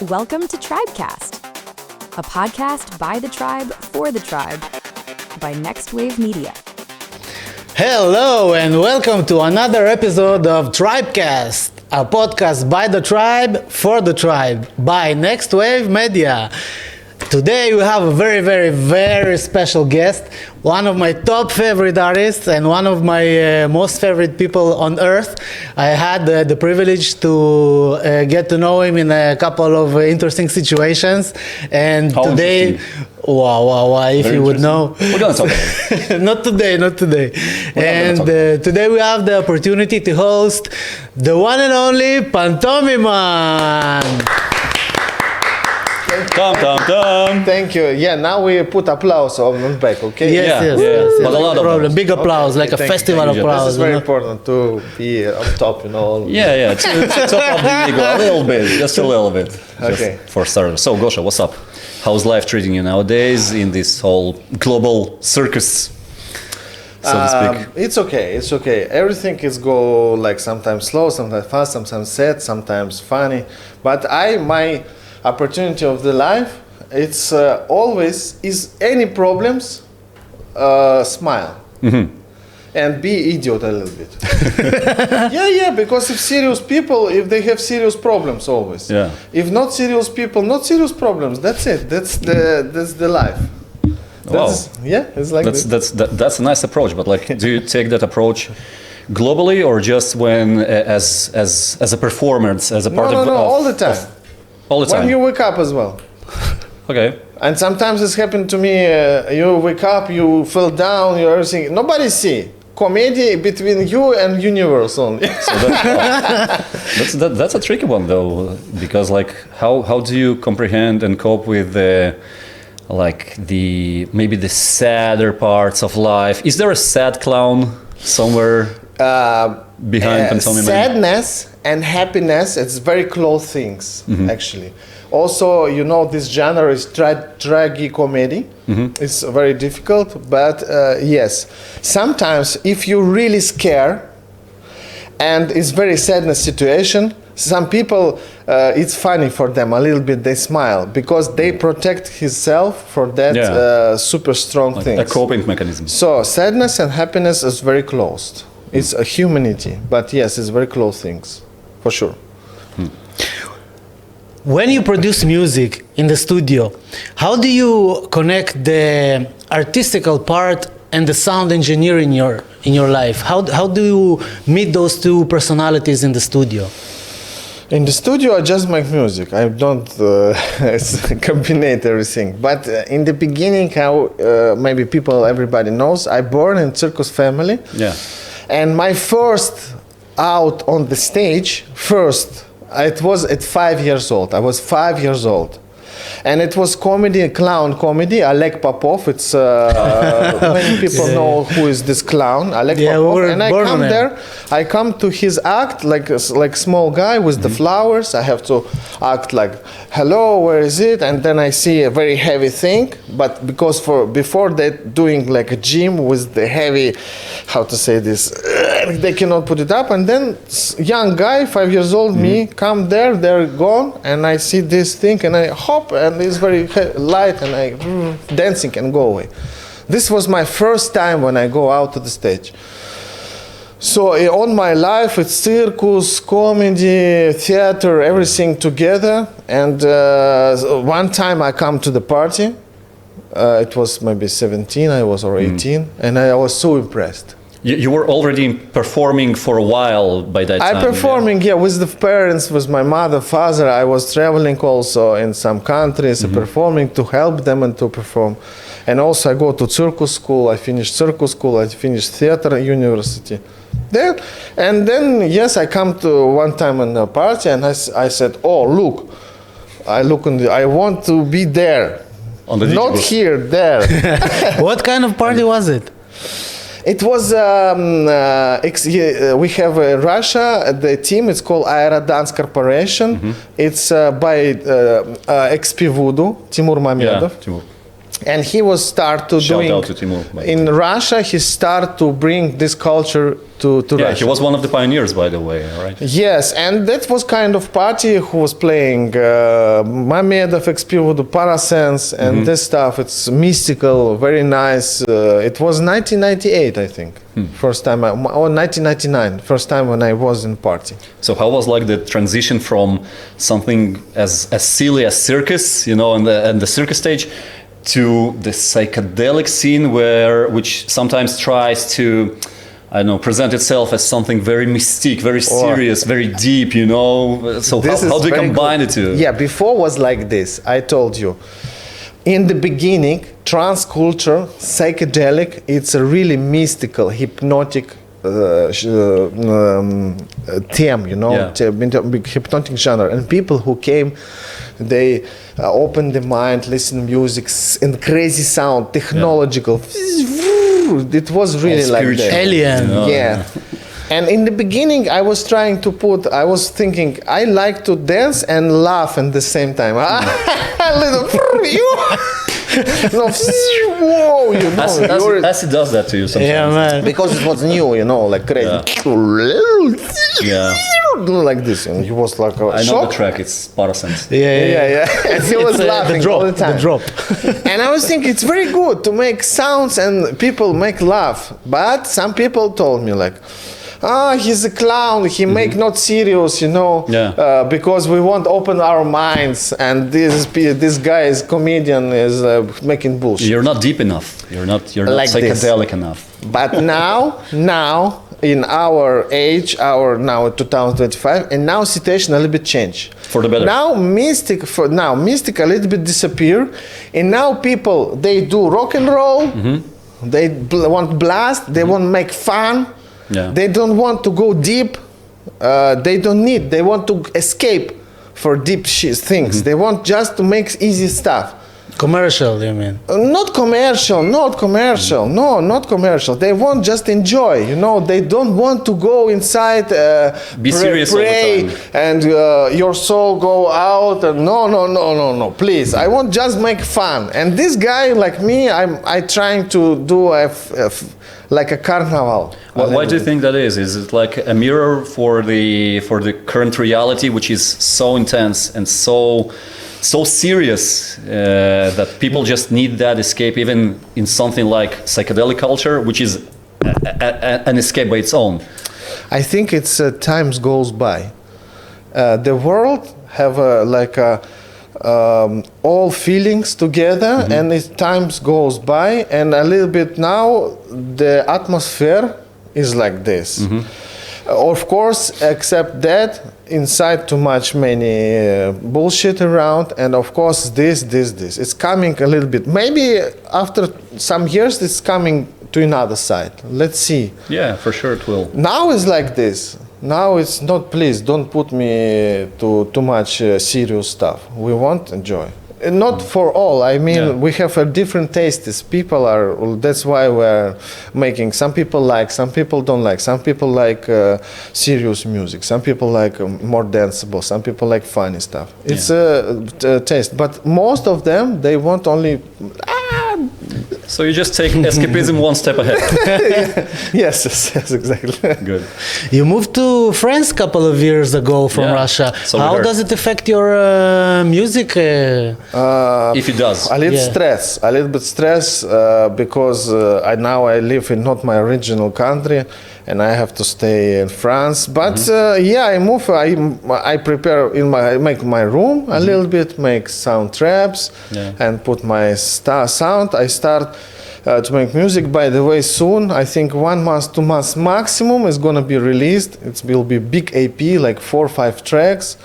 Welcome to Tribe.Cast, a podcast by the tribe for the tribe by Next Wave Media. Hello and welcome to another episode of Tribe.Cast, a podcast by the tribe for the tribe by Next Wave Media. Today we have a very special guest, one of my top favorite artists and one of my most favorite people on earth. I had the privilege to get to know him in a couple of interesting situations, and How today, wow, if Very you would know. We're gonna talk about it. Not today. And today we have the opportunity to host the one and only Pantomiman. Tom. Thank you. Yeah, now we put applause on the back, okay? Yes. But a lot of problem. applause. Big applause, like a Thank you, festival thank you. applause. This is very you know? important to be on top, Yeah, to top up the ego a little bit, just a little bit. Okay. Just for starters. So, Gosha, what's up? How's life treating you nowadays in this whole global circus, so to speak? It's okay. Everything is go like sometimes slow, sometimes fast, sometimes sad, sometimes funny. But my opportunity of the life, it's always is any problems, smile. Mm-hmm. And be idiot a little bit. yeah, because if serious people, if they have serious problems always. Yeah. If not serious people, not serious problems. That's it. That's the life. Yeah, it's like That's a nice approach, but like, do you take that approach globally or just when as a performance, as a part of? No, all the time. All the time. When you wake up as well. Okay. And sometimes it's happened to me. You wake up, you fell down, you everything. Nobody see. Comedy between you and universe only. So that's a tricky one though, because like how do you comprehend and cope with the maybe the sadder parts of life? Is there a sad clown somewhere behind Pantomiman? Sadness and happiness, it's very close things, actually. Also, this genre is tragicomedy. It's very difficult, but yes. Sometimes if you really scare and it's very sadness situation, some people, it's funny for them a little bit, they smile because they protect himself for that super strong thing. A coping mechanism. So sadness and happiness is very close. It's a humanity, but yes, it's very close things, for sure. When you produce music in the studio, how do you connect the artistical part and the sound engineer in your life? How do you meet those two personalities in the studio? In the studio, I just make music. I don't combine everything. But in the beginning, how maybe everybody knows, I born in circus family. Yeah. And my first out on the stage, it was at 5 years old. I was 5 years old. And it was clown comedy, Oleg Popov. It's many people know who is this clown, Oleg Popov. And I come to his act like small guy with the flowers. I have to act like, hello, where is it? And then I see a very heavy thing. But because before that doing like a gym with the heavy, how to say this, they cannot put it up. And then young guy, 5 years old, me, come there, they're gone. And I see this thing and I hop and it's very light and I dancing and go away. This was my first time when I go out to the stage. So on my life, it's circus, comedy, theater, everything together. And one time I come to the party. It was maybe 17, I was, or 18, and I was so impressed. You were already performing for a while by that time. Performing, with the parents, with my mother, father. I was traveling also in some countries, performing to help them and to perform. And also I go to circus school. I finished circus school. I finished theater university. Then I come to one time in a party and I said, oh, look. I want to be there. Not here, there. What kind of party was it? It was, we have Russia, the team, it's called Aerodance Corporation. It's by XP Voodoo, Timur Mamedov. Yeah, Timur. And he was start to Shout doing out to Timur, by the in Russia. He start to bring this culture to Yeah, Russia. he was one of the pioneers, by the way, right? Yes, and that was kind of party who was playing Mamedov, experience with the Parasense and this stuff. It's mystical, very nice. It was 1998, I think, first time, or 1999, first time when I was in party. So how was like the transition from something as silly as circus, you know, on the circus stage, to the psychedelic scene, which sometimes tries to, I don't know, present itself as something very mystique, very serious, very deep, you know. So how do you combine the two? Yeah, before was like this. I told you. In the beginning, trance culture, psychedelic, it's a really mystical, hypnotic theme, you know, hypnotic genre. And people who came, they open the mind, listen music, and crazy sound, technological. It was really like that. Alien. Yeah. And in the beginning, I was trying to I was thinking, I like to dance and laugh at the same time. No, whoa, you know. Acid does that to you sometimes. Yeah, man. Because it was new, you know, like crazy. Yeah. Like this, and he was like a I know shock. the track, it's Parasense. Yeah. And he was laughing the drop, all the time. The drop. And I was thinking it's very good to make sounds and people make laugh. But some people told me like, he's a clown. He make not serious, you know. Yeah. Because we want to open our minds, and this guy is comedian is making bullshit. You're not deep enough. You're not Like psychedelic enough. But now, in our age, now 2025, and now situation a little bit changed. For the better. Now mystic a little bit disappear, and now people they do rock and roll. They want blast. They want make fun. Yeah. They don't want to go deep. They don't need. They want to escape for deep things. They want just to make easy stuff. Commercial, you mean? Not commercial. No, not commercial. They want just enjoy. You know, they don't want to go inside, Be serious all the pray, time. and your soul go out. And no. Please, I want just make fun. And this guy, like me, I trying to do like a carnival. Why do you think that is? Is it like a mirror for the current reality, which is so intense and so serious that people just need that escape, even in something like psychedelic culture, which is an escape by its own? I think it's times goes by. The world have all feelings together, and as times goes by, and a little bit now the atmosphere is like this. Of course, except that inside too many bullshit around, and of course this. It's coming a little bit. Maybe after some years, it's coming to another side. Let's see. Yeah, for sure it will. Now it's like this. Now it's not. Please don't put me to too much serious stuff. We want enjoy. Not for all. I mean, we have a different tastes. People are. That's why we're making. Some people like. Some people don't like. Some people like serious music. Some people like more danceable. Some people like funny stuff. It's a taste. But most of them, they want only. So you just take escapism one step ahead. Yes, exactly. Good. You moved to France a couple of years ago from Russia. So how does it affect your music? If it does. A little bit stress because I live in not my original country, and I have to stay in France. But I move. I prepare make my room a little bit, make sound traps, and put my sound. I start to make music. By the way, soon I think 1 month, 2 months maximum is gonna be released. It will be big AP, like 4 or 5 tracks.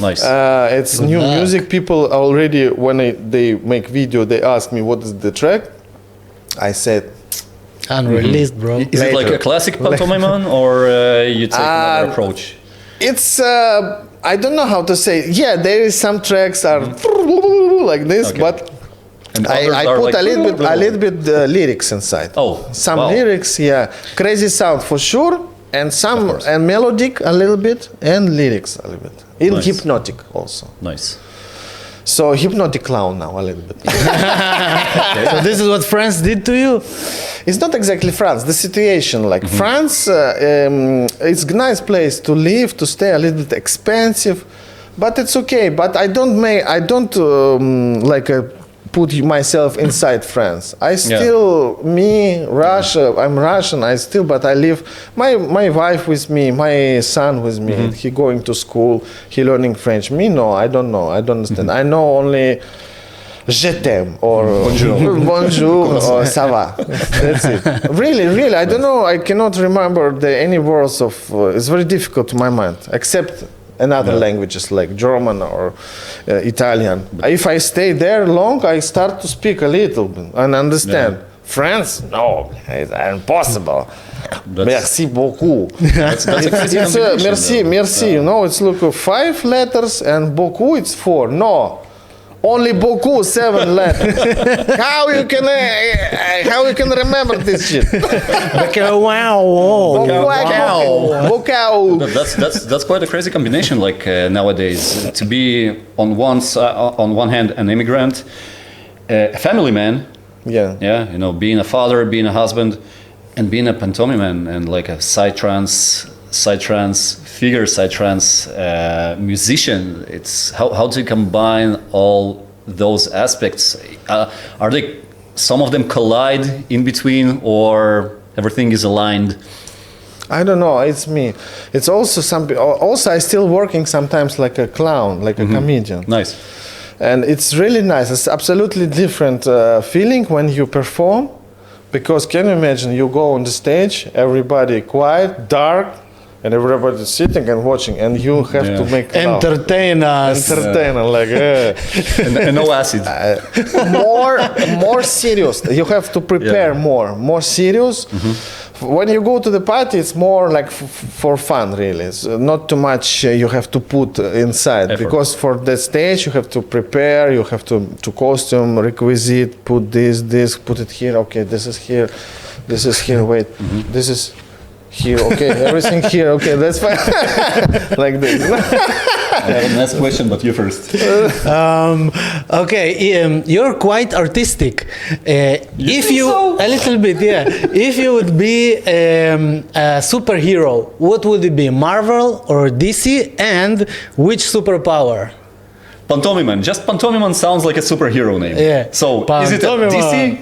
Nice. It's new music. People already, when they make video, they ask me what is the track. I said, unreleased, bro. Is it like a classic Pantomiman, or you take another approach? It's I don't know how to say. Yeah, there is some tracks are like this, but I put like a little bit lyrics inside. Oh, some wow. lyrics, crazy sound for sure, and some and melodic a little bit, and lyrics a little bit. Nice. Hypnotic also. Nice. So hypnotic clown now a little bit. So this is what France did to you? It's not exactly France. The situation, like France, it's a nice place to live, to stay. A little bit expensive, but it's okay. But I don't put myself inside France. I still Russia. I'm Russian. But I live. My wife with me, my son with me. He going to school. He learning French. Me, no, I don't know. I don't understand. I know only Je t'aime or bonjour or ça va. That's it. Really, I don't know. I cannot remember any words of. It's very difficult to my mind, except another languages like German or Italian. If I stay there long, I start to speak a little bit and understand. France? No, it's impossible. Merci beaucoup. That's a crazy combination, merci. You know, it's look 5 letters and beaucoup it's 4. No. Only beaucoup 7 letters. How you can remember this shit? Bocau. That's quite a crazy combination. Like nowadays, to be on one hand an immigrant, a family man. Yeah. You know, being a father, being a husband, and being a pantomiman and like a psytrance figure, psytrance musician. It's how to combine all those aspects. Are they, some of them collide in between, or everything is aligned? I don't know. It's me. It's also something. Also, I still working sometimes like a clown, like a comedian. Nice. And it's really nice. It's absolutely different feeling when you perform, because can you imagine you go on the stage, everybody quiet, dark, and everybody's sitting and watching, and you have to make entertain us. Like and no acid. More serious. You have to prepare more serious. When you go to the party, it's more like for fun, really. It's not too much you have to put inside. Effort. Because for the stage you have to prepare, you have to costume, requisite, put this, put it here. Okay, this is here, wait, this is here, okay, everything here, okay, that's fine. Like this. I have a next question, but you first. Okay, you're quite artistic. If you a little bit, if you would be a superhero, what would it be? Marvel or DC, and which superpower? Pantomiman. Just Pantomiman sounds like a superhero name. Yeah. So is it a DC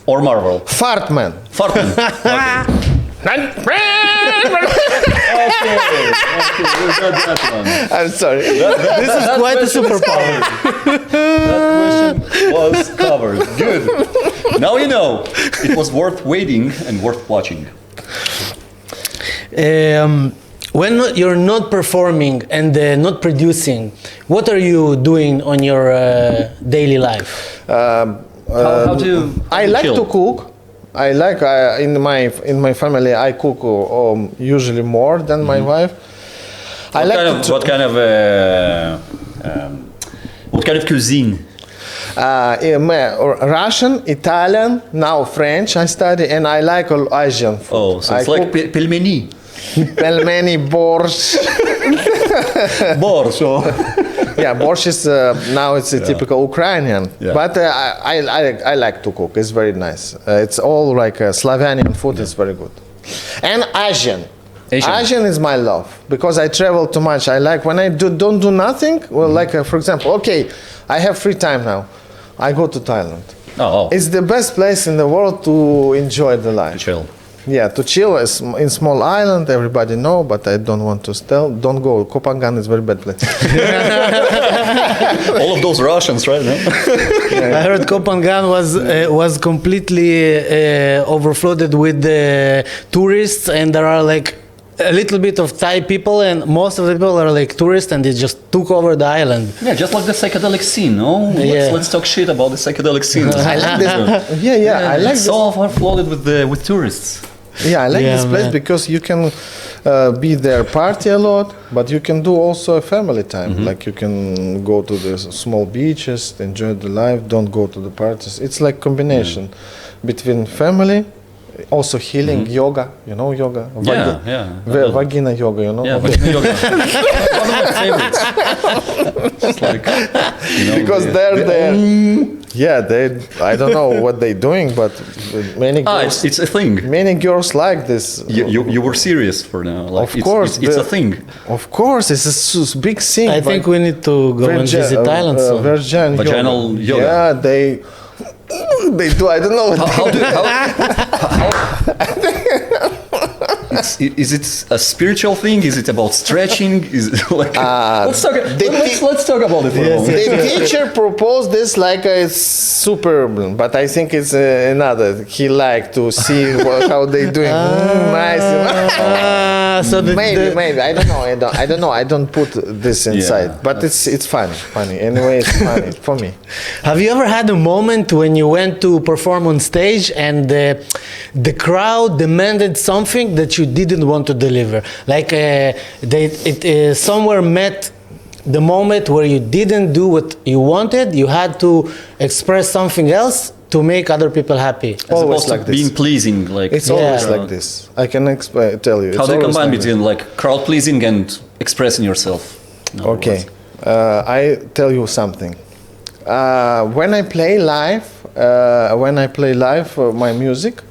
or Marvel? Fartman. Fartman. Okay, we got that one. I'm sorry. This is quite a superpower. That question was covered. Good. Now you know. It was worth waiting and worth watching. When you're not performing and not producing, what are you doing on your daily life? How do you I like chill? to cook. I like in my family I cook usually more than my wife. What kind of cuisine? Russian, Italian, now French I study, and I like all Asian food. Oh, so it's like pelmeni. Pelmeni, borscht. Borscht. Yeah, borscht is now it's a typical Ukrainian, but I like to cook. It's very nice. It's all like Slavonian food. It's very good, and Asian. Asian is my love because I travel too much. I like when I don't do nothing. Well, like for example, okay, I have free time now. I go to Thailand. Oh. It's the best place in the world to enjoy the life. To chill. Yeah, to chill in small island. Everybody know, but I don't want to tell. Don't go. Kopangan is very bad place. All of those Russians, right? No? I heard Kopangan was completely overflooded with tourists, and there are like a little bit of Thai people, and most of the people are like tourists, and they just took over the island. Yeah, just like the psychedelic scene, no? Let's talk shit about the psychedelic scene. I like this. I like it's this. so overflooded with tourists. Yeah, I like this place because you can be there, party a lot, but you can do also a family time. Like you can go to the small beaches, enjoy the life, don't go to the parties. It's like combination between family, Also healing, yoga, you know yoga? Vagina yoga, you know? Yeah, vagina yoga. One of my favorites. It's like, Because I don't know what they're doing, but many girls, it's a thing. many girls like this. You were serious for now. Like, Of course, it's a thing. Of course, it's a big thing. I think we need to go and visit Thailand soon. Vaginal yoga. Yeah, they do. I don't know. Is it a spiritual thing? Is it about stretching? Is it like let's talk about it for a moment. The teacher proposed this like it's super, but I think it's another. He liked to see how they doing. Nice. So Maybe I don't know. I don't put this inside, but it's funny. Anyway, it's funny for me. Have you ever had a moment when you went to perform on stage and the crowd demanded something that you didn't want to deliver? Like somewhere met the moment where you didn't do what you wanted, you had to express something else to make other people happy. Always like this. Being pleasing, like It's always like this. I can tell you. how do you combine between like crowd pleasing and expressing yourself? Okay, I tell you something. When I play live my music,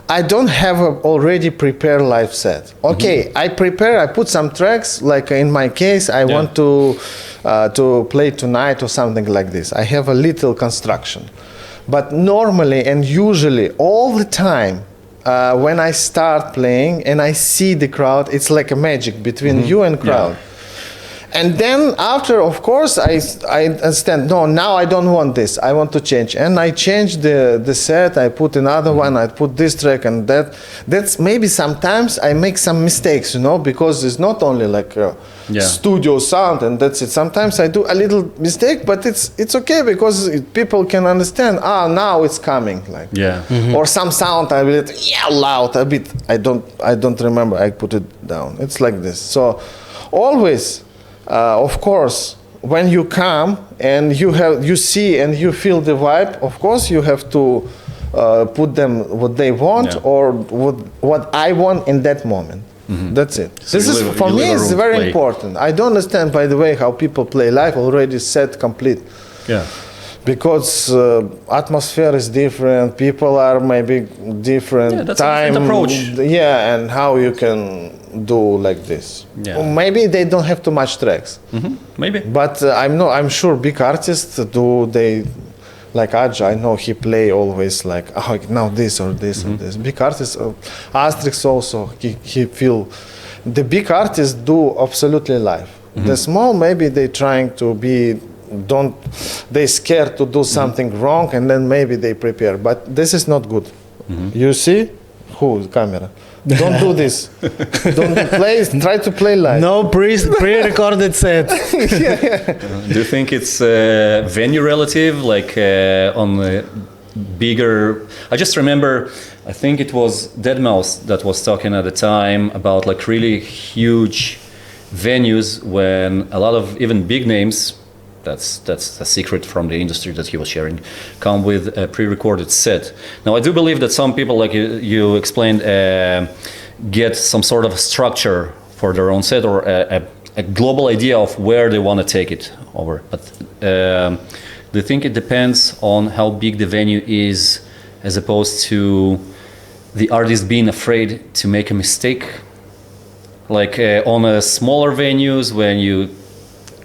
I don't have a already prepared live set. Okay, I put some tracks. Like in my case, I want to play tonight or something like this. I have a little construction, but normally and usually all the time, when I start playing and I see the crowd, it's like a magic between you and crowd. Yeah. And then after, of course, I understand, no, now I don't want this. I want to change. And I change the set. I put another one. I put this track and that. That's maybe sometimes I make some mistakes, because it's not only like a studio sound and that's it. Sometimes I do a little mistake, but it's okay because people can understand, now it's coming. Like, or some sound I will loud a bit. I don't remember. I put it down. It's like this. So always, of course, when you come and you see and you feel the vibe, of course you have to put them what they want or what I want in that moment. That's it. So this is for me it's very important. I don't understand, by the way, how people play live already set complete. Yeah. Because atmosphere is different, people are maybe different, that's time, a different approach. Yeah, and how you can do like this. Yeah. Or maybe they don't have too much tracks. Maybe. But I'm sure big artists they like Aj, I know he play always like now this or this or this. Big artists, Asterix also he feel the big artists do absolutely live. The small maybe they trying to be. They scared to do something wrong and then maybe they prepare, but this is not good. You see camera, don't do this. Don't try to play live. No pre-recorded set. Do you think it's venue relative, like on the bigger? I just remember, I think it was Deadmau5 that was talking at the time about like really huge venues when a lot of even big names, that's a secret from the industry that he was sharing, come with a pre-recorded set. Now I do believe that some people, like you explained, get some sort of structure for their own set or a global idea of where they want to take it over. But do you think it depends on how big the venue is as opposed to the artist being afraid to make a mistake? Like on a smaller venues when you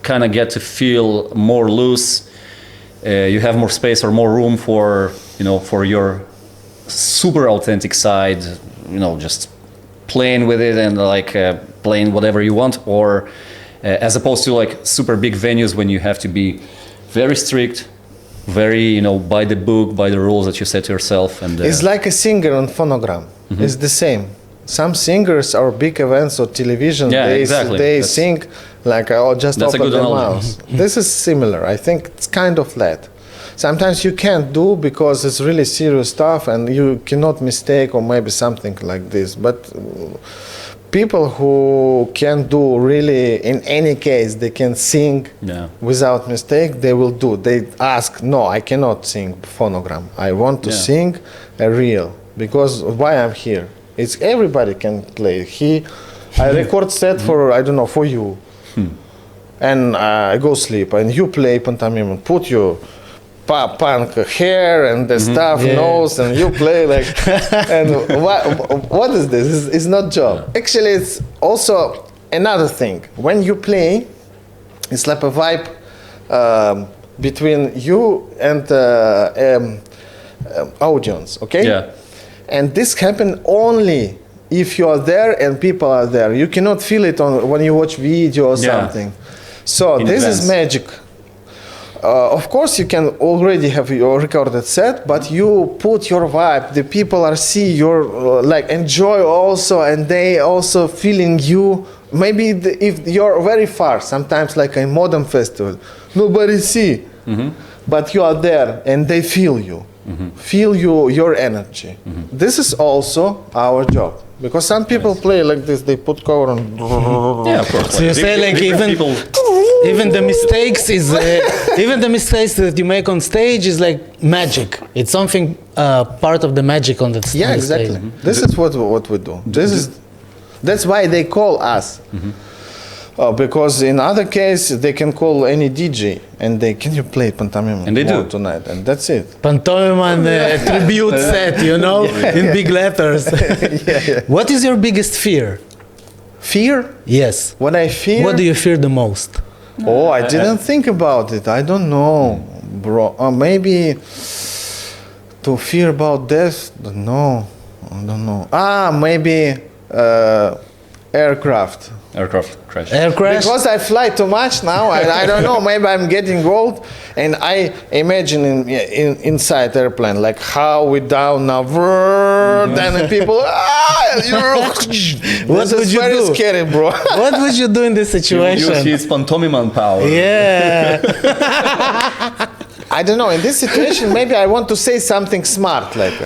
kind of get to feel more loose, you have more space or more room for your super authentic side, just playing with it and like playing whatever you want, or as opposed to like super big venues when you have to be very strict, very by the book, by the rules that you set to yourself. And it's like a singer on phonogram. It's the same. Some singers or big events or television, they sing like just open their mouth. This is similar. I think it's kind of flat. Sometimes you can't do because it's really serious stuff and you cannot mistake or maybe something like this. But people who can do really, in any case, they can sing without mistake, they will do. They ask, no, I cannot sing phonogram. I want to sing a real. because why I'm here. It's everybody can play. I record set for, I don't know, for you. And I go sleep and you play Pantomiman, put your punk hair and the stuff, nose, and you play like, and what is this? It's not job. Actually, it's also another thing. When you play, it's like a vibe between you and audience, okay? Yeah. And this happens only if you are there and people are there. You cannot feel it when you watch video or something. So this is magic. Of course, you can already have your recorded set, but you put your vibe. The people are see your enjoy also, and they also feeling you. Maybe if you're very far, sometimes like a modern festival, nobody see, but you are there and they feel you, feel your energy. This is also our job. Because some people play like this, they put cover on. Yeah, of course. So you say like even the mistakes is even the mistakes that you make on stage is like magic. It's something part of the magic on the stage. Yeah, exactly. This is what we do. That's why they call us. Because in other case they can call any DJ and can you play Pantomiman? And they do tonight, and that's it. Pantomiman tribute set, in big letters. What is your biggest fear? Fear? Yes. What I fear? What do you fear the most? Oh, I didn't think about it. I don't know, bro. Maybe to fear about death. No, I don't know. Maybe aircraft. Aircraft crash. Air crash? Because I fly too much now, and I don't know. Maybe I'm getting old, and I imagine inside airplane like how we down now, then people. What would you very do? Scary, bro. What would you do in this situation? You see its Pantomiman power. Yeah. I don't know. In this situation, maybe I want to say something smart, like.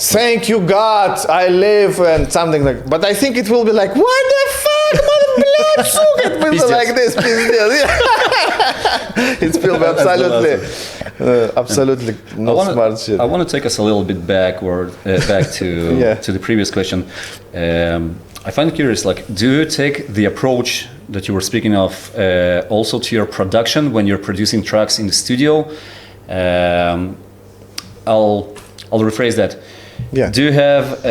Thank you, God, I live, and something like. But I think it will be like, what the fuck, it will be like this, It's will be absolutely not smart shit. I want to take us a little bit back to the previous question. I find it curious, like, do you take the approach that you were speaking of also to your production when you're producing tracks in the studio? I'll rephrase that. Yeah. Do you have,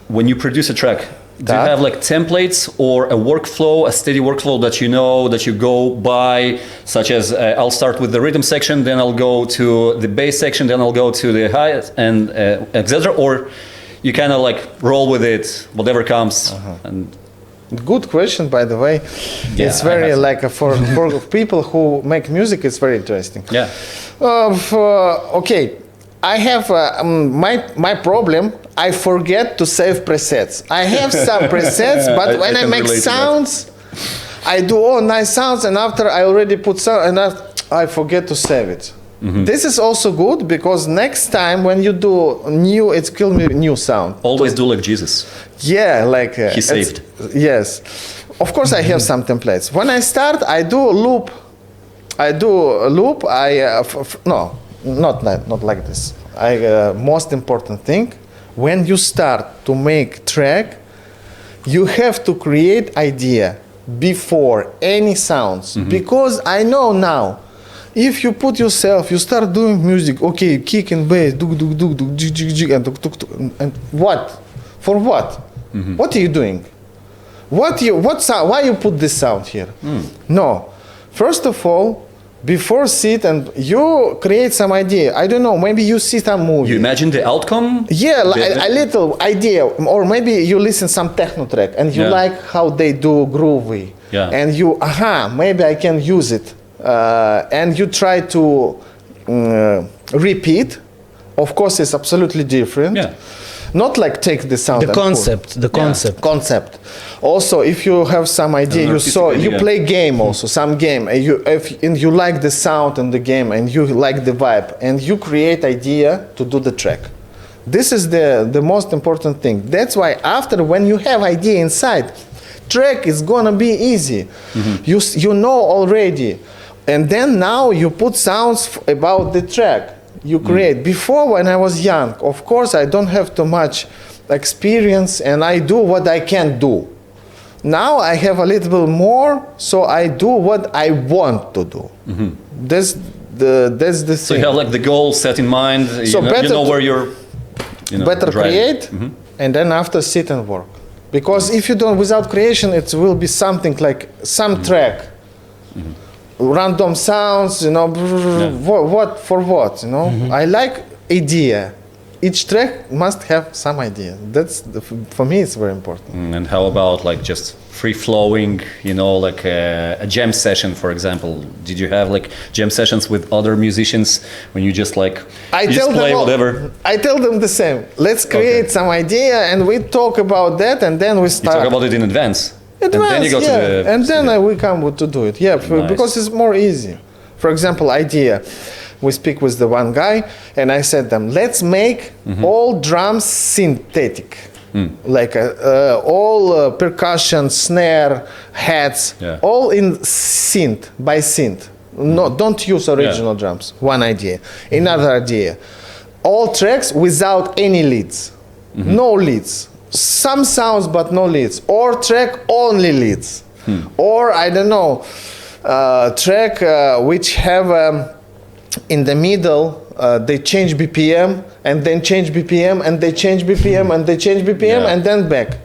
when you produce a track, do you have like templates or a workflow, a steady workflow that you know, that you go by, such as I'll start with the rhythm section, then I'll go to the bass section, then I'll go to the hi, and etc. Or you kind of like roll with it, whatever comes. And good question, by the way. Yeah, it's very for people who make music, it's very interesting. Yeah. Okay. I have my problem. I forget to save presets. I have some presets, but when I make sounds, I do nice sounds, and after I already put sound, and I forget to save it. This is also good because next time when you do new, it's kill me new sound. Always do like Jesus. Yeah, like he saved. Yes, of course I have some templates. When I start, I do a loop. No. Not like this. Most important thing, when you start to make track, you have to create idea before any sounds. Because I know now, if you put yourself, you start doing music, okay, kick and bass, and what? For what? What are you doing? What sound? Why you put this sound here? No. First of all, before sit and you create some idea. I don't know, maybe you see some movie. You imagine the outcome? Yeah, a little idea. Or maybe you listen some techno track and you like how they do groovy. Yeah. And you, maybe I can use it. And you try to repeat. Of course, it's absolutely different. Yeah. Not like take the sound. The concept. Also, if you have some idea, you play game also, some game, and you like the sound and the game, and you like the vibe, and you create idea to do the track. This is the most important thing. That's why after, when you have idea inside, track is gonna be easy. You know already, and then now you put sounds about the track. You create. Before, when I was young, of course, I don't have too much experience, and I do what I can do. Now I have a little bit more, so I do what I want to do. That's the So thing. you have like the goal set in mind. So You know where you're. Better driving. create, and then after sit and work. Because if you don't, without creation, it will be something like some track, random sounds. What for what? I like idea. Each track must have some idea. For me, it's very important. And how about like just free flowing? Like a jam session, for example. Did you have like jam sessions with other musicians when you just like play whatever? I tell them the same. Let's create some idea, and we talk about that, and then we You start. talk about it in advance. And then you go to the and then we come to do it. Yeah, Nice. because it's more easy. For example, idea. We speak with the one guy, and I said them, let's make all drums synthetic, like all percussion, snare, hats, all in synth by synth. No, don't use original drums. One idea. Another idea. All tracks without any leads, no leads. Some sounds but no leads, or track only leads, or I don't know, track which have in the middle they change BPM and then change BPM and they change BPM and they change BPM and then back.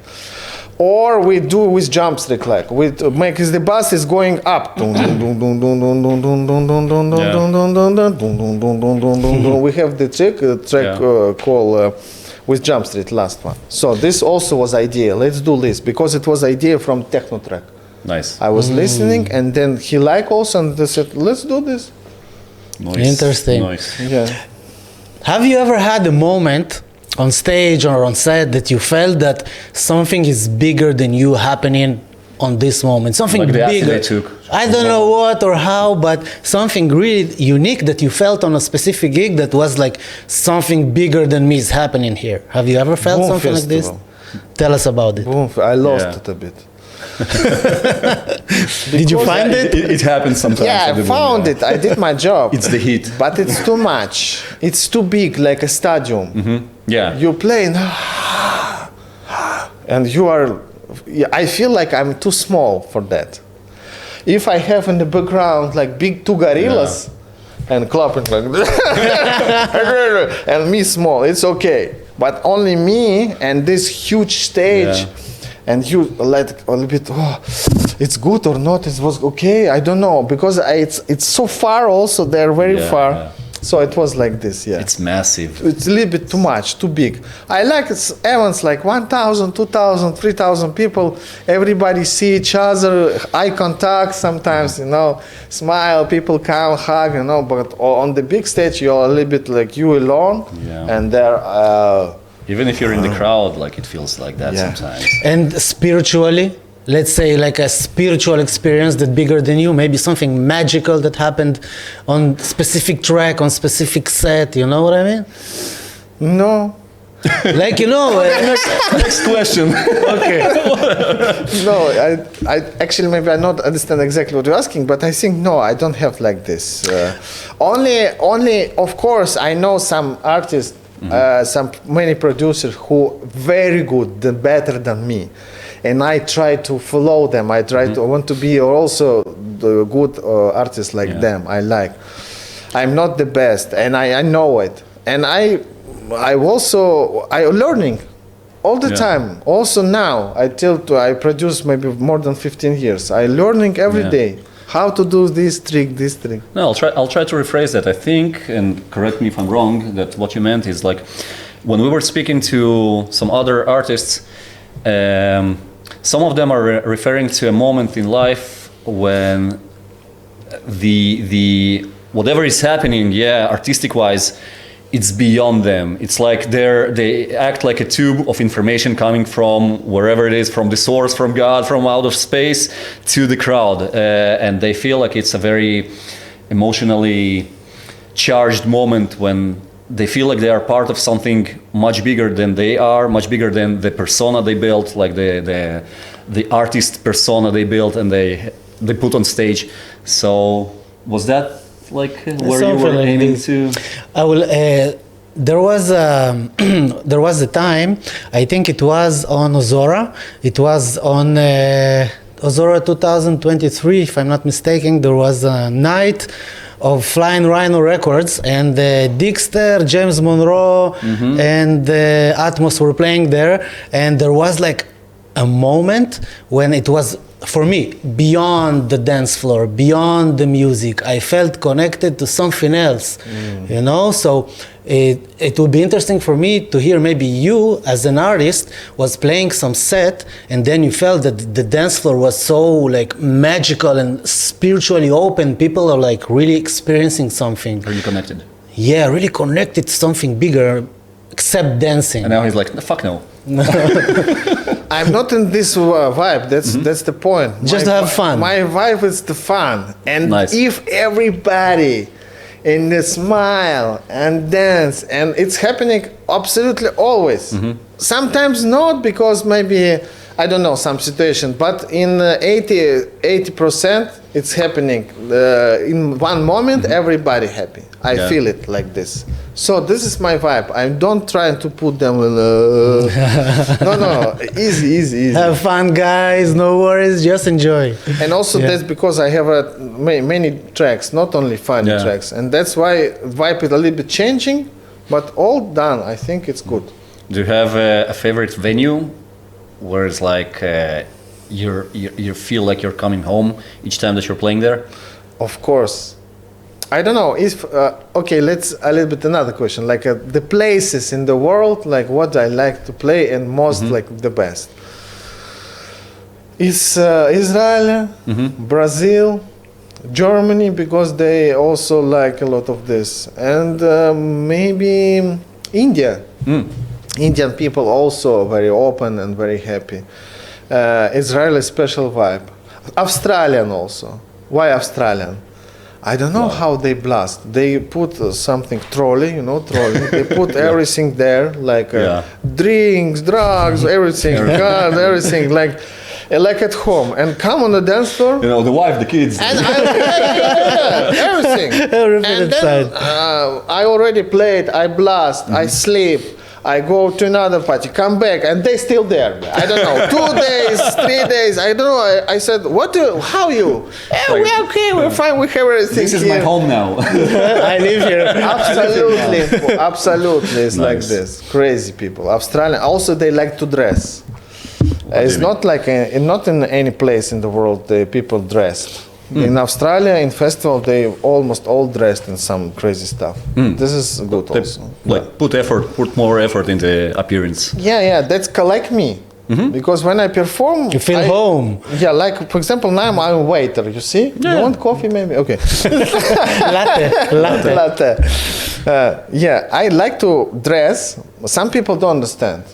Or we do with jump streak, like we make the bass is going up. We have the track called with jump street, last one. So this also was idea. Let's do this because it was idea from techno track. Nice. I was listening, and then he liked also, and they said, let's do this. Nice. Interesting. Nice. Yeah. Have you ever had a moment on stage or on set that you felt that something is bigger than you happening on this moment? Something Like the acid bigger. they took. I don't know what or how, but something really unique that you felt on a specific gig that was like something bigger than me is happening here. Have you ever felt Boom something Festival. like this? Tell us about it. Boom, I lost Yeah. it a bit. Did you find it? It happens sometimes. Yeah, at the I found boom, it. I did my job. It's the heat. But it's too much. It's too big, like a stadium. Yeah. You play and you are. I feel like I'm too small for that. If I have in the background like big two gorillas and clapping like and me small, it's okay. But only me and this huge stage, and you like a little bit. Oh, it's good or not? It was okay. I don't know because it's so far. Also, they're very far. Yeah. So it was like this. Yeah. It's massive. It's a little bit too much, too big. I like events like 1,000, 2,000, 3,000 people. Everybody see each other, eye contact sometimes, smile, people come, hug, But on the big stage, you're a little bit like you alone. Yeah. And there, Even if you're in the crowd, like it feels like that Yeah. sometimes. And spiritually, let's say like a spiritual experience that bigger than you, maybe something magical that happened on specific track, on specific set, you know what I mean? no. Like, Next question. okay. No, I actually maybe I not understand exactly what you're asking, but I think no, I don't have like this. Only, of course, I know some artists, many producers who very good, better than me, and I try to follow them. I try to want to be also the good artist like them. I like. I'm not the best, and I know it, and I learning all the time. Also now, I produce maybe more than 15 years. I learning every day how to do this trick. No, I'll try to rephrase that. I think, and correct me if I'm wrong, that what you meant is like when we were speaking to some other artists, some of them are referring to a moment in life when the whatever is happening, artistic wise, it's beyond them. It's like they act like a tube of information coming from wherever it is, from the source, from God, from out of space to the crowd. And they feel like it's a very emotionally charged moment when they feel like they are part of something much bigger than they are, much bigger than the persona they built, like the artist persona they built and they put on stage. So was that like where you Something were like aiming this. to? I will. There was there was a time. I think it was on Ozora. It was on Ozora 2023, if I'm not mistaken. There was a night of Flying Rhino Records, and Dexter, James Monroe, and Atmos were playing there, and there was like a moment when it was, for me, beyond the dance floor, beyond the music. I felt connected to something else, you know? So it would be interesting for me to hear maybe you as an artist was playing some set and then you felt that the dance floor was so like magical and spiritually open. People are like really experiencing something. Really connected. Yeah, really connected to something bigger except dancing. And now he's like, fuck no. I'm not in this vibe. That's the point. Just to have fun. My vibe is the fun. And Nice. if everybody in the smile and dance, and it's happening absolutely always. Sometimes not, because maybe, I don't know, some situation, but in 80% it's happening. In one moment, everybody happy. I Yeah. feel it like this. So this is my vibe. I don't try to put them in, no, easy. Have fun, guys. No worries. Just enjoy. And also Yeah. that's because I have many tracks, not only funny Yeah. tracks, and that's why vibe is a little bit changing, but all done. I think it's good. Do you have a favorite venue where it's like you feel like you're coming home each time that you're playing there? Of course. I don't know if okay. Let's a little bit another question. Like the places in the world, like what I like to play and most like the best. Is Israel, Brazil, Germany, because they also like a lot of this, and maybe India. Indian people also very open and very happy. Israel is special vibe. Australian also. Why Australian? I don't know how they blast. They put something trolley, trolley. They put everything there, like drinks, drugs, everything, God, everything, like at home. And come on the dance floor. You know, the wife, the kids. And everything. Everything And then I already played. I blast. I sleep. I go to another party, come back, and they still there. I don't know, 2 days, 3 days. I don't know. I said, how you? We're okay. We're fine. We have everything. This is here. my home now. I live here. Absolutely. It's like this. Crazy people. Australian. Also, they like to dress. It's not like not in any place in the world the people dressed. In Australia, in festival, they almost all dressed in some crazy stuff. This is good also. Like put more effort in the appearance. Yeah, that's like me. Because when I perform, You feel home. Yeah, like for example, now I'm a waiter. You see? Yeah. You want coffee, maybe? Okay. Latte. Yeah, I like to dress. Some people don't understand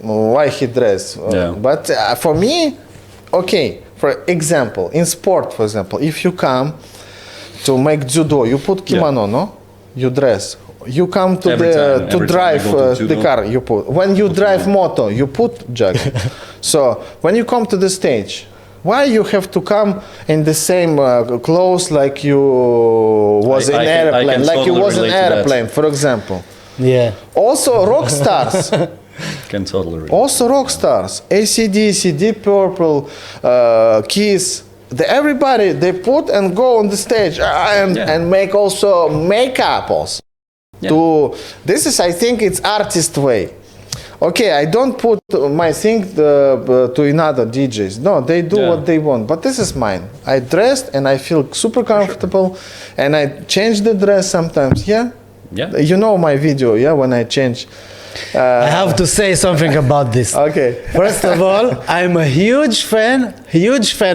why he dress. But for me, okay. For example, in sport, for example, if you come to make judo, you put kimono, no? You dress. You come to Every time drive I go to the judo, car, you put. When you drive moto, you put jacket. So when you come to the stage, why you have to come in the same clothes like you was in airplane, like you totally was in relate to that. airplane, for example. Yeah. Also, rock stars. Can totally relate. Also rock stars, AC/DC, Deep Purple, Kiss, everybody they put and go on the stage and make also makeup also. This is, I think, it's artist way. Okay, I don't put my thing to another DJs. No, they do what they want. But this is mine. I dressed and I feel super comfortable, and I change the dress sometimes. Yeah. You know my video. Yeah, when I change. I have to say something about this. Okay. First of all, I'm a huge fan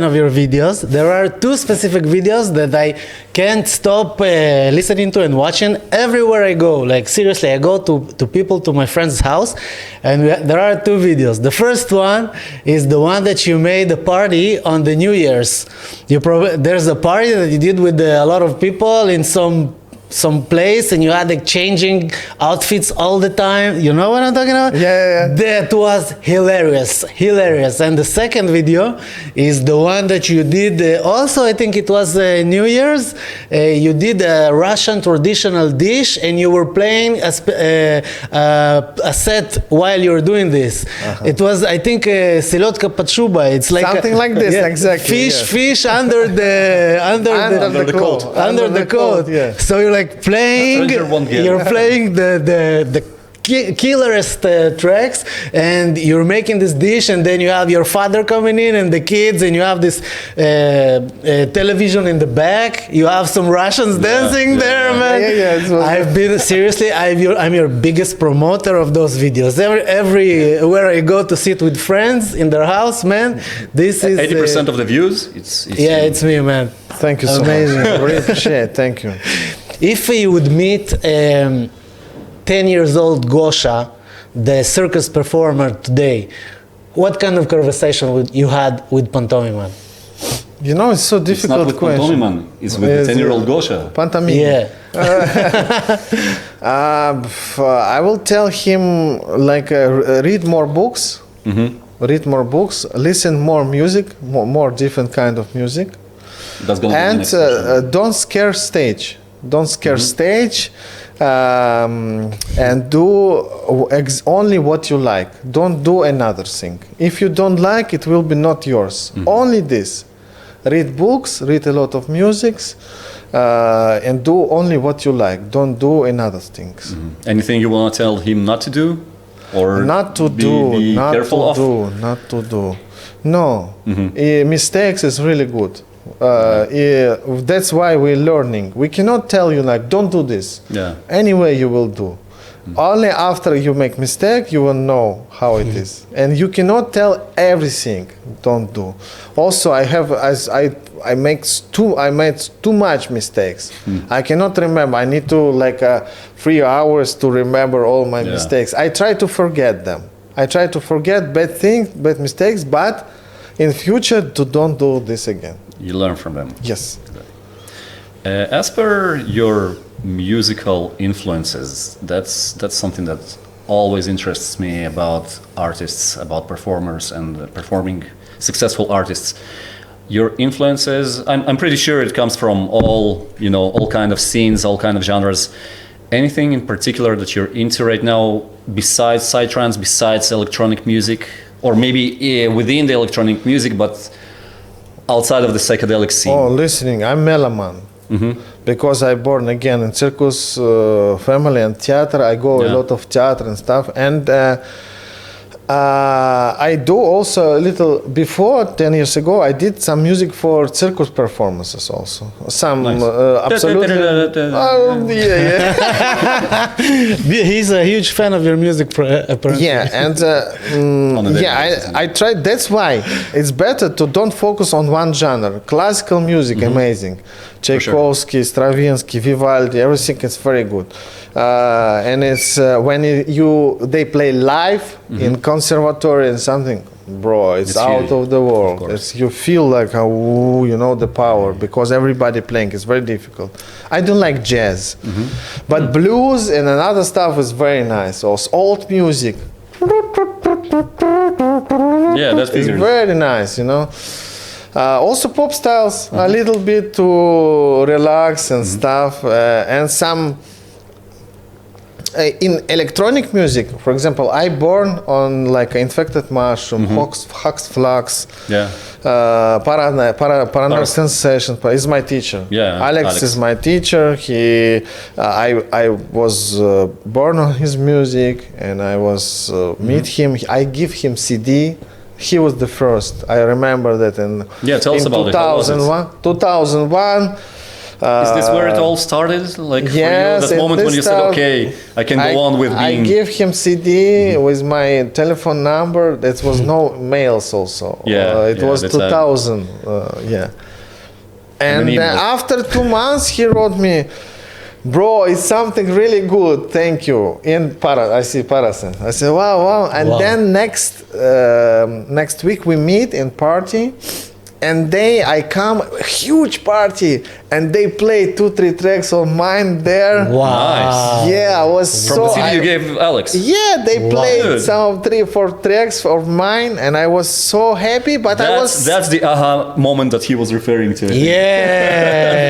of your videos. There are 2 specific videos that I can't stop listening to and watching everywhere I go. Like seriously, I go to my friend's house, and there are 2 videos. The first one is the one that you made a party on the New Year's. There's a party that you did with a lot of people in some some place and you had like changing outfits all the time. You know what I'm talking about? Yeah. That was hilarious. And the second video is the one that you did. Also, I think it was New Year's. You did a Russian traditional dish, and you were playing a set while you were doing this. It was, I think, Silotka Pachuba. It's like something like this, exactly. Fish under the coat. Under the coat. Yeah. So you're like playing. You're playing the killerest tracks, and you're making this dish, and then you have your father coming in and the kids, and you have this television in the back. You have some Russians dancing there, man. I've been seriously. I'm your biggest promoter of those videos. Everywhere I go to sit with friends in their house, man. This is 80% of the views. It's it's me, man. Thank you so much. Amazing. Really appreciate it. Thank you. If you would meet 10 years old Gosha, the circus performer today, what kind of conversation would you had with Pantomiman? You know, it's so difficult it's not with question. Pantomiman, it's with the 10-year-old Gosha. Pantomiman. Yeah. I will tell him like read more books, read more books, listen more music, more different kind of music, That's gonna and be the next question. don't scare stage. Don't scare stage. And do only what you like. Don't do another thing. If you don't like, it will be not yours. Only this. Read books, read a lot of musics, and do only what you like. Don't do another things. Anything you want to tell him not to do, or Not to be do. Not careful to of? do. Not to do. No. Mistakes is really good. That's why we're learning. We cannot tell you like don't do this. Yeah. Anyway, you will do. Only after you make mistake, you will know how it is. And you cannot tell everything. Don't do. Also, I made too much mistakes. I cannot remember. I need to like 3 hours to remember all my mistakes. I try to forget them. I try to forget bad things, bad mistakes, but in future, don't do this again. You learn from them. Yes. As per your musical influences, that's something that always interests me about artists, about performers and performing successful artists. Your influences, I'm pretty sure it comes from all kind of scenes, all kind of genres. Anything in particular that you're into right now besides psytrance, besides electronic music, or maybe within the electronic music, but outside of the psychedelic scene? Oh, listening. I'm meloman. Because I born again in circus family and theater. I go a lot of theater and stuff. And I do also a little, before 10 years ago, I did some music for circus performances also. Some absolutely. He's a huge fan of your music, apparently. Yeah, and I tried. That's why it's better to don't focus on one genre. Classical music, amazing. Tchaikovsky, Stravinsky, Vivaldi, everything is very good. And it's when they play live in conservatory and something, bro, it's out of the world. You feel like the power, because everybody playing is very difficult. I don't like jazz, but blues and another stuff is very nice. Also, old music. Yeah, that's it's very nice, also pop styles, a little bit to relax and stuff, and some in electronic music. For example, I born on like infected mushroom, Hox Flux, Paranoid Sensation is my teacher. Alex is my teacher. I was born on his music, and I was meet him. I give him CD. He was the first. I remember that in tell us about 2001. 2001. Is this where it all started? Like yes, for you, that moment when you said, "Okay, I can go on with being." I gave him CD with my telephone number. That was no mails also. It was 2000. And after 2 months, he wrote me, "Bro, it's something really good. Thank you." I see Parasen. I said, wow. And then next week we meet and party. And I come huge party, and they play 2-3 tracks of mine there. Wow. Yeah, I was From so. the CD you gave Alex. Yeah, they played Good. some 3-4 tracks of mine, and I was so happy. But That's the aha moment that he was referring to. Yeah.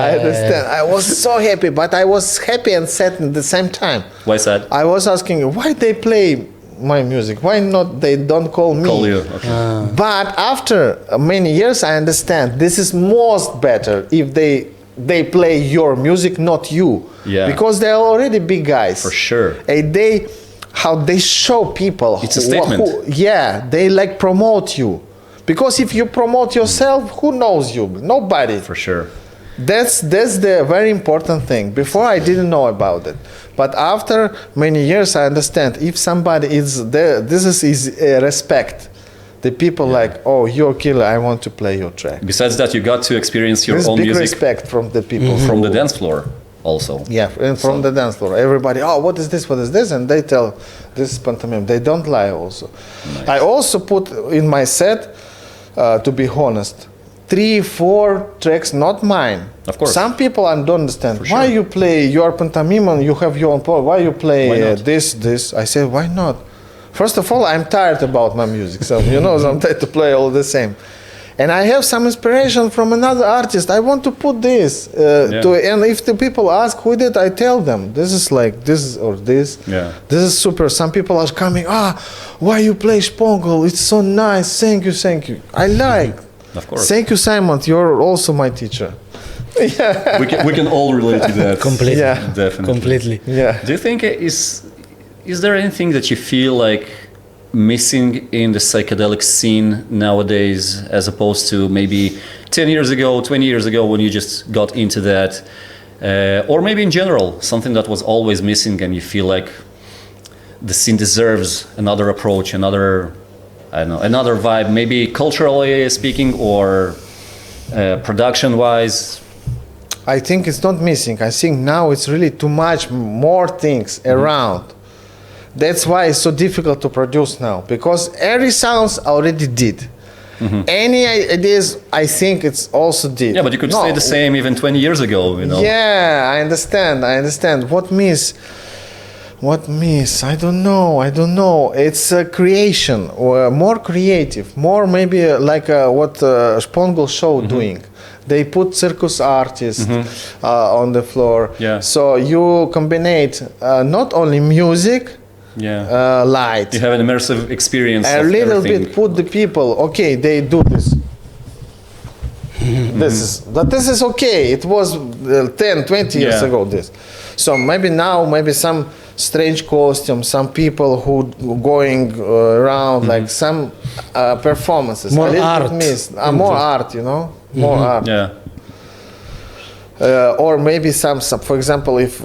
I understand. I was so happy, but I was happy and sad at the same time. Why sad? I was asking why they play my music. Why not? They don't call me. Call you. Okay. But after many years, I understand this is most better if they play your music, not you. Yeah. Because they're already big guys. For sure. And how they show people. It's a statement. They like promote you. Because if you promote yourself, who knows you? Nobody. For sure. That's the very important thing. Before I didn't know about it, but after many years I understand. If somebody is there, this is respect. The people like, oh, you're killer. I want to play your track. Besides that, you got to experience your There's own big music respect from the people from the dance floor, also. Yeah, and from the dance floor, everybody. Oh, what is this? What is this? And they tell this is pantomime. They don't lie. Also, Nice. I also put in my set, to be honest, 3-4 tracks, not mine. Of course. Some people I don't understand. For Why sure. you play your pantomiman? You have your own part. Why you Why play not? this? I said, why not? First of all, I'm tired about my music. So I'm tired to play all the same. And I have some inspiration from another artist. I want to put this. And if the people ask who did, I tell them this is like this or this. Yeah. This is super. Some people are coming. Why you play Spongol? It's so nice. Thank you. I like. Of course. Thank you, Simon. You're also my teacher. Yeah. We can all relate to that. Completely. Yeah. Definitely. Completely. Yeah. Do you think is there anything that you feel like missing in the psychedelic scene nowadays, as opposed to maybe 10 years ago, 20 years ago, when you just got into that, or maybe in general, something that was always missing, and you feel like the scene deserves another approach, another vibe, maybe culturally speaking or production-wise? I think it's not missing. I think now it's really too much more things around. That's why it's so difficult to produce now, because every sounds already did. Any ideas, I think it's also did. Yeah, but you could say the same even 20 years ago, Yeah, I understand. What miss? I don't know. It's a creation, or more creative, more maybe like what Spongol show doing. They put circus artists on the floor. Yeah. So you combine not only music, light. You have an immersive experience. A of little everything. bit put the people. Okay, they do this. This is okay. It was 10, 20 years ago. This. So maybe now, some strange costumes, some people who going around like some performances. More A little art. bit missed. More art, more art. Yeah. Or maybe some, for example, if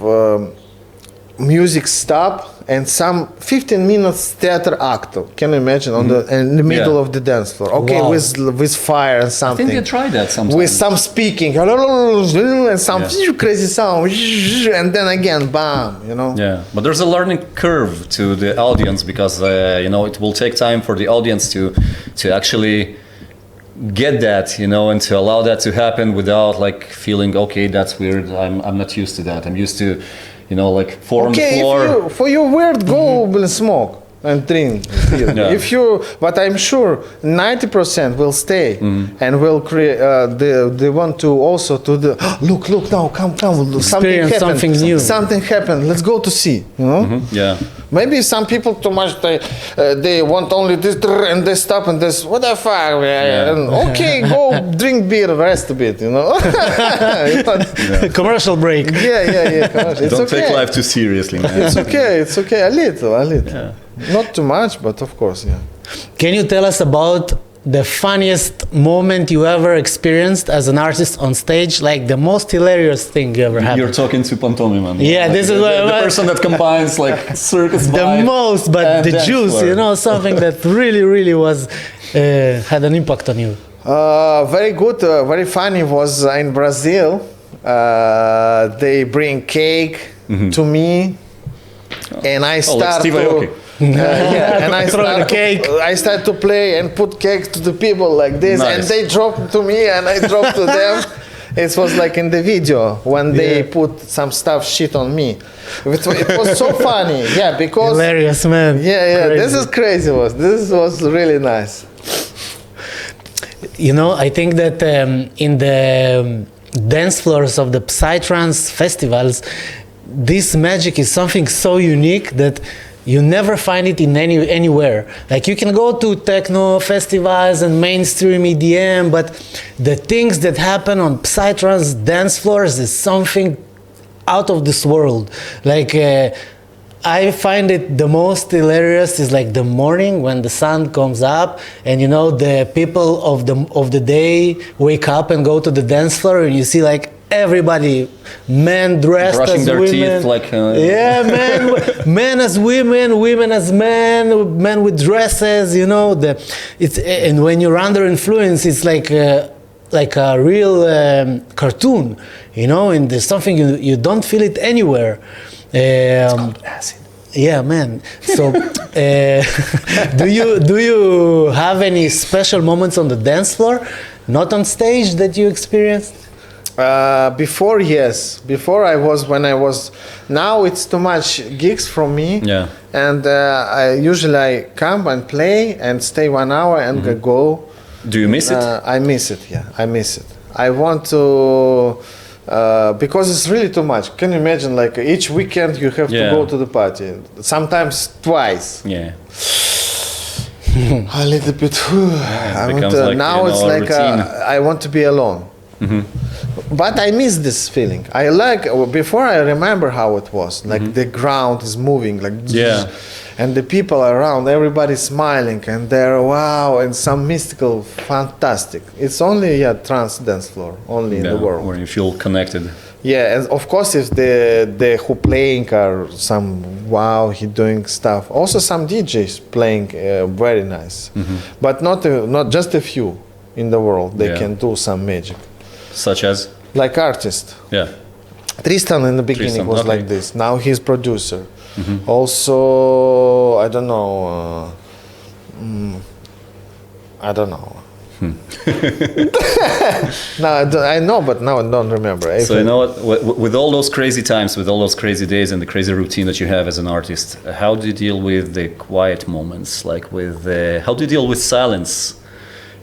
music stop and some 15 minutes theater act. Can you imagine in the middle of the dance floor? Okay, Wow. with fire and I something. think you tried that sometimes. With some speaking and some crazy sound, and then again, bam, Yeah, but there's a learning curve to the audience, because it will take time for the audience to actually get that, and to allow that to happen without like feeling, okay, that's weird. I'm not used to that. I'm used to, four on the floor. For you weird, go and smoke and drink. Yeah. But I'm sure 90% will stay and will create. They want to also to the look now, come, Experience something new. Something happened. Let's go to see. Yeah. Maybe some people too much they want only this and they stop and this. What the fuck? And, okay, go drink beer, rest a bit. Commercial break. Yeah. It's Don't okay. take life too seriously, man. It's okay. A little. Yeah. Not too much, but of course, yeah. Can you tell us about the funniest moment you ever experienced as an artist on stage? Like the most hilarious thing you ever had? You're talking to Pantomiman. Yeah, Like this is the person that combines like circus the vibe most, but and the dance juice, floor. something that really was had an impact on you. Very good, very funny was in Brazil. They bring cake to me, and I like start Steve to. Aoki. Yeah, and Throw the cake. I start to play and put cake to the people like this, and Nice. they drop to me, and I drop to them. It was like in the video when they put some shit on me. It was so funny, yeah, because Hilarious, man. yeah, Crazy. this is crazy. This was really nice. You know, I think that in the dance floors of the psytrance festivals, this magic is something so unique that you never find it in anywhere. Like you can go to techno festivals and mainstream EDM, but the things that happen on psytrance dance floors is something out of this world. Like I find it the most hilarious is like the morning when the sun comes up, and you know the people of the day wake up and go to the dance floor, and you see like everybody, men dressed Brushing as their women. teeth like Yeah, men as women, women as men with dresses. You know, and when you're under influence, it's like a real cartoon. You know, and there's something you don't feel it anywhere. acid. Yeah, man. So, do you have any special moments on the dance floor, not on stage, that you experienced? Before, yes. Before when I was. Now it's too much gigs from me. Yeah. And I usually come and play and stay 1 hour and go. Do you miss it? I miss it. Yeah, I miss it. I want to. Because it's really too much. Can you imagine? Like each weekend you have to go to the party. Sometimes twice. Yeah. A little bit. becomes like, now it's like routine. I want to be alone. But I miss this feeling. I like before. I remember how it was. Like the ground is moving. Like and the people around, everybody smiling, and they're wow, and some mystical, fantastic. It's only trance dance floor, only in the world. Where you feel connected. Yeah, and of course, if the who playing are some wow, he doing stuff. Also, some DJs playing very nice, but not just a few in the world. They can do some magic, Such as? like artists. Yeah. Tristan in the beginning Tristan, was okay. like this. Now he's producer. Also, I don't know. I don't know. No, I know, but now I don't remember. So you know what? With all those crazy times, with all those crazy days, and the crazy routine that you have as an artist, how do you deal with the quiet moments? Like how do you deal with silence?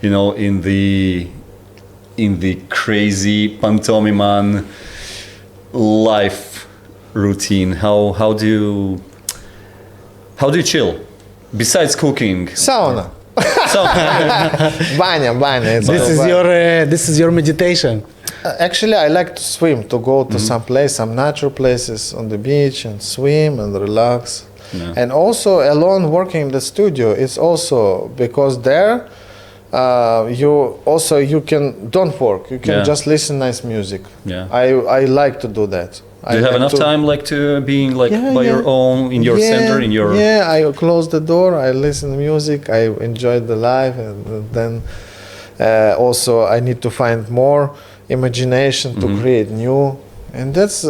You know, in the crazy Pantomiman life routine. How do you chill? Besides cooking. Sauna. Banya. This is your meditation. Actually, I like to swim, to go to some natural places on the beach and swim and relax. Yeah. And also alone working in the studio is also because there you can don't work. You can just listen nice music. Yeah. I like to do that. Do you have enough time, like, to being like by your own in your center in your? Yeah, I close the door. I listen to music. I enjoy the life, and then also I need to find more imagination to create new. And that's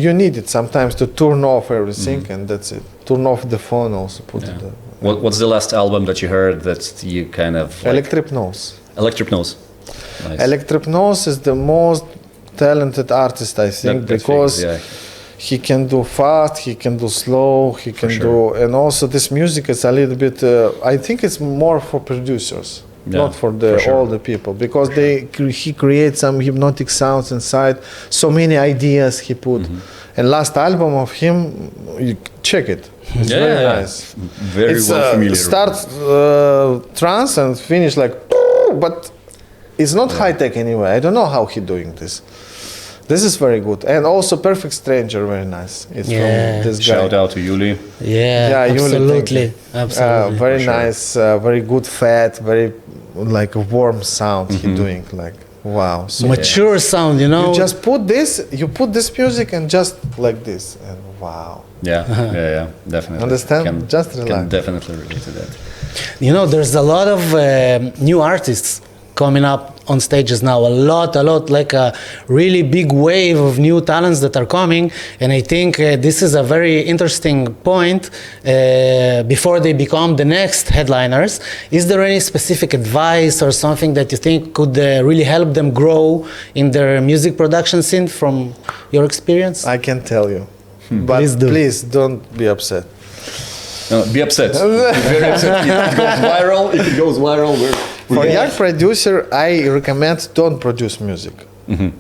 you need it sometimes to turn off everything, and that's it. Turn off the phone also. Put it. What's the last album that you heard that you kind of? Like, Electrhypnose. Electrhypnose. Nice. Electrhypnose is the most talented artist, I think, because he can do fast, he can do slow, he can do, and also this music is a little bit. I think it's more for producers, not for all the people, because he creates some hypnotic sounds inside. So many ideas he put, and last album of him, you check it. It's very nice. Very well familiar. Starts trance and finish like, but it's not high tech anyway. I don't know how he doing this. This is very good, and also Perfect Stranger, very nice. It's from this guy. Shout out to Yuli. Yeah, absolutely. Very nice, very good fat, very like a warm sound he doing, like wow. So mature sound, you know. you just put this music and just like this, and wow. Yeah, definitely. Understand? Just relax. Can definitely relate to that. You know, there's a lot of new artists coming up on stages now, a lot, like a really big wave of new talents that are coming. And I think this is a very interesting point before they become the next headliners. Is there any specific advice or something that you think could really help them grow in their music production scene from your experience? I can tell you, but please don't be upset. Be upset. Very upset. If it goes viral, For young producer, I recommend don't produce music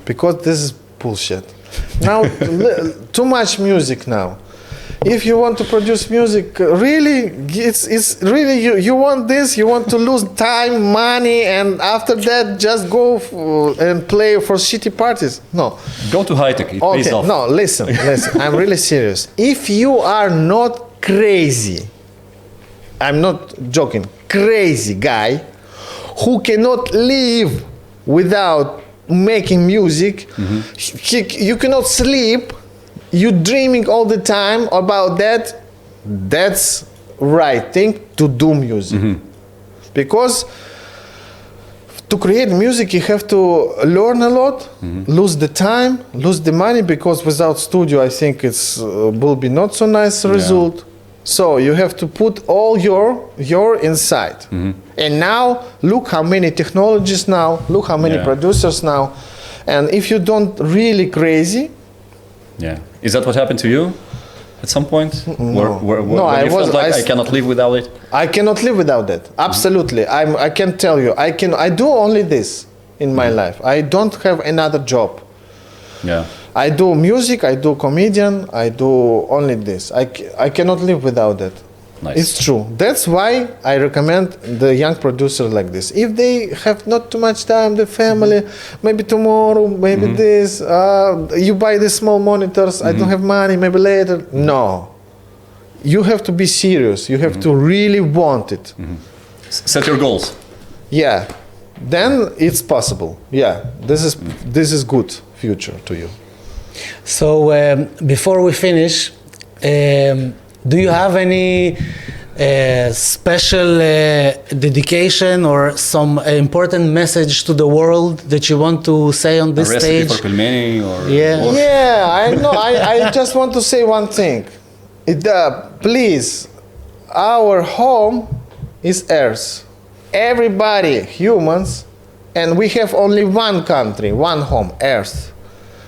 because this is bullshit. Now, too much music now. If you want to produce music, really, it's really you want this. You want to lose time, money, and after that, just go and play for shitty parties. No. Go to high tech. It pays off. No, listen. I'm really serious. If you are not crazy, I'm not joking, crazy guy who cannot live without making music, you cannot sleep, you dreaming all the time about that, that's right thing to do music. Because to create music you have to learn a lot, lose the time, lose the money, because without studio I think it's will be not so nice result. So you have to put all your inside. And now look how many technologies now, look how many producers now. And if you don't really crazy. Yeah. Is that what happened to you at some point? No. No, I felt like I cannot live without it? I cannot live without that. Absolutely. I can tell you, I do only this in my life. I don't have another job. Yeah. I do music, I do comedian, I do only this. I cannot live without that. Nice. It's true. That's why I recommend the young producers like this. If they have not too much time, the family, maybe tomorrow, maybe this, you buy the small monitors, I don't have money, maybe later. No. You have to be serious. You have to really want it. Set your goals. Yeah. Then it's possible. Yeah. This is good future to you. So before we finish, do you have any special dedication or some important message to the world that you want to say on this stage? For pelmeni or Yeah, I know. I just want to say one thing. Please, our home is Earth. Everybody, humans, and we have only one country, one home, Earth.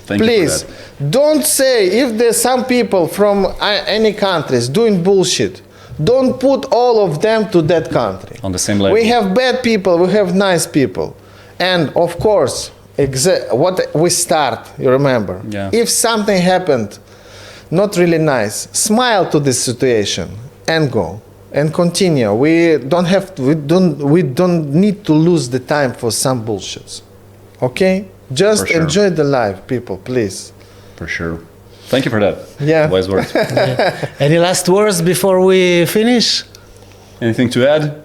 Please, don't say if there's some people from any countries doing bullshit, don't put all of them to that country. On the same level. We have bad people, we have nice people. And of course, what we start, you remember. Yeah. If something happened, not really nice, smile to this situation and go and continue. We don't need to lose the time for some bullshits. Okay? Just enjoy the life, people, please. For sure. Thank you for that. Yeah. Wise words. Any last words before we finish? Anything to add?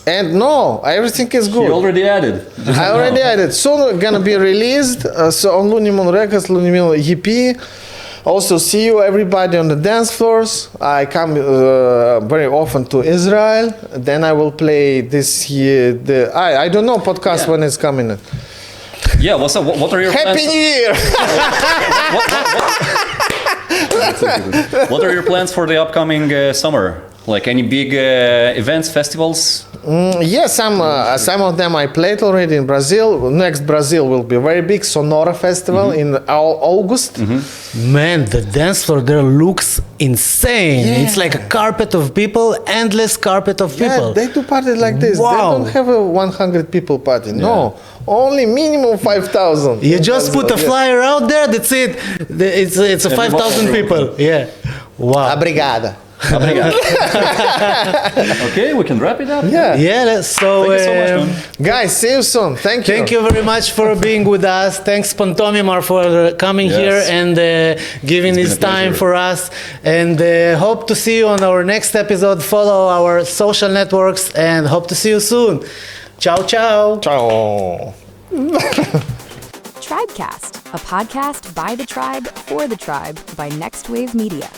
And no, everything is good. You already added. I already added. Soon gonna be released. So on Lunimon Records, Lunimon EP. Also see you everybody on the dance floors. I come very often to Israel. Then I will play this year. I don't know podcast when it's coming. Yeah, what's up? What are your plans? Happy New Year! What are your plans for the upcoming summer? Like any big events, festivals? Yes, some of them I played already in Brazil. Next Brazil will be very big Sonora Festival in August. Man, the dance floor there looks insane. Yeah. It's like a carpet of people, endless carpet of people. Yeah, they do parties like this. Wow. They don't have a 100 people party. No, only minimum 5,000. You just put a flyer out there, that's it. It's a 5,000 people. Yeah. Wow. Obrigada. Okay, we can wrap it up. Yeah, so, Thank you so much, man. Guys, see you soon. Thank you. Thank you very much for being with us. Thanks, Pantomiman, for coming here and giving his time for us. And hope to see you on our next episode. Follow our social networks and hope to see you soon. Ciao, ciao. Ciao. Tribe.Cast, a podcast by the tribe for the tribe by Next Wave Media.